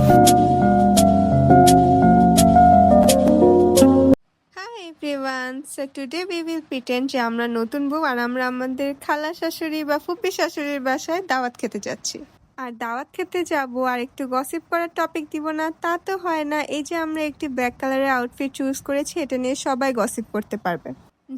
Hi everyone. So today we will pretend যে আমরা নতুন বউ আর আমরা আমাদের খালা শাশুড়ি বা ফুপি শাশুড়ির বাসায় দাওয়াত খেতে যাচ্ছি। আর দাওয়াত খেতে যাব আর একটু গসিপ করার টপিক দিব না তা তো হয় না। এই যে আমরা একটি ব্ল্যাক কালারের আউটফিট চুজ করেছি, এটা নিয়ে সবাই গসিপ করতে পারবে।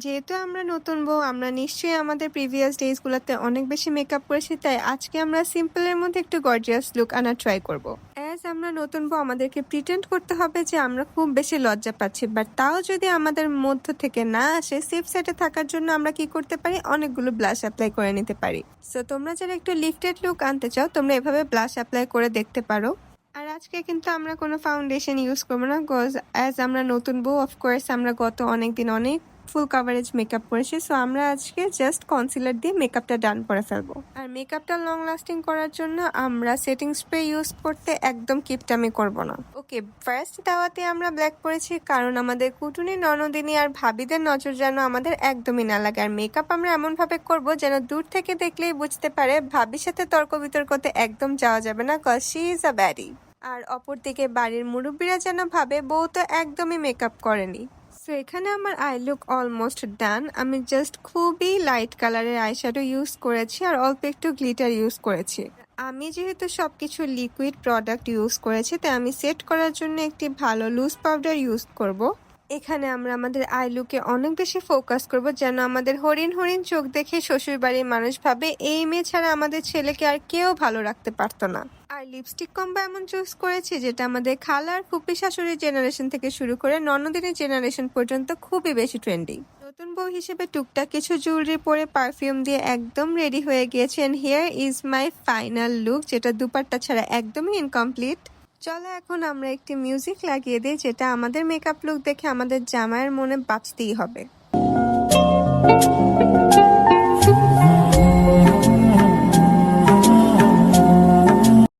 যেহেতু আমরা নতুন বউ, আমরা নিশ্চয়ই আমাদের প্রিভিয়াস ডেজগুলোতে অনেক বেশি মেকআপ করেছি, তাই আজকে আমরা সিম্পলের মধ্যে একটু গর্জিয়াস লুক আনার ট্রাই করব। অ্যাজ আমরা নতুন বউ, আমাদেরকে প্রিটেন্ড করতে হবে যে আমরা খুব বেশি লজ্জা পাচ্ছি, বাট তাও যদি আমাদের মধ্য থেকে না আসে, সেফ সাইডে থাকার জন্য আমরা কি করতে পারি, অনেকগুলো ব্লাশ অ্যাপ্লাই করে নিতে পারি। সো তোমরা যারা একটু লিফটেড লুক আনতে চাও, তোমরা এভাবে ব্লাশ অ্যাপ্লাই করে দেখতে পারো। আর আজকে কিন্তু আমরা কোনো ফাউন্ডেশন ইউজ করবো না, বিকজ অ্যাজ আমরা নতুন বউ, অফকোর্স আমরা গত অনেকদিন অনেক ফুল কাভারেজ মেকআপ করেছি। সো আমরা আজকে জাস্ট কনসিলার দিয়ে মেকআপটা ডান করে ফেলবো। আর মেকআপটা লং লাস্টিং করার জন্য আমরা সেটিং স্প্রে ইউজ করতে একদম কিপটামি করব না। ওকে, ফার্স্ট দাওয়াতে আমরা ব্ল্যাক করেছি কারণ আমাদের কুটুনি, ননদিনী আর ভাবিদের নজর যেন আমাদের একদমই না লাগে। আর মেকআপ আমরা এমন ভাবে করবো যেন দূর থেকে দেখলেই বুঝতে পারে ভাবির সাথে তর্ক বিতর্কতে একদম যাওয়া যাবে না, কজ শি ইজ আ ব্যাডি। আর অপরদিকে বাড়ির মুরব্বীরা যেন ভাবে বউ তো একদমই মেকআপ করেনি। সো এখানে আমার আই লুক অলমোস্ট ডান। আমি জাস্ট খুবই লাইট কালারের আইশ্যাডো ইউজ করেছি আর অল্প একটু গ্লিটার ইউজ করেছি। আমি যেহেতু সবকিছু লিকুইড প্রোডাক্ট ইউজ করেছি, তাই আমি সেট করার জন্য একটি ভালো লুজ পাউডার ইউজ করব। এখানে আমরা আমাদের আই লুকে অনেক বেশি ফোকাস করব, যেন আমাদের হরিণ হরিণ চোখ দেখে শ্বশুর বাড়ির মানুষ ভাবে এই মেয়ে ছাড়া আমাদের ছেলেকে আর কেউ ভালো রাখতে পারতো না। আর লিপস্টিক কম্বো এমন চুজ করেছি যেটা আমাদের খালা আর ফুপি শাশুড়ির জেনারেশন থেকে শুরু করে ননদিনীর জেনারেশন পর্যন্ত খুবই বেশি ট্রেন্ডিং। নতুন বউ হিসেবে টুকটাক কিছু জুয়েলারি পরে পারফিউম দিয়ে একদম রেডি হয়ে গিয়েছে। And here is my final look, যেটা দুপাট্টা ছাড়া একদমই ইনকমপ্লিট। চলো এখন আমরা একটি মিউজিক লাগিয়ে দিই, যেটা আমাদের মেকআপ লুক দেখে আমাদের জামাইয়ের মনে বাঁচতেই হবে।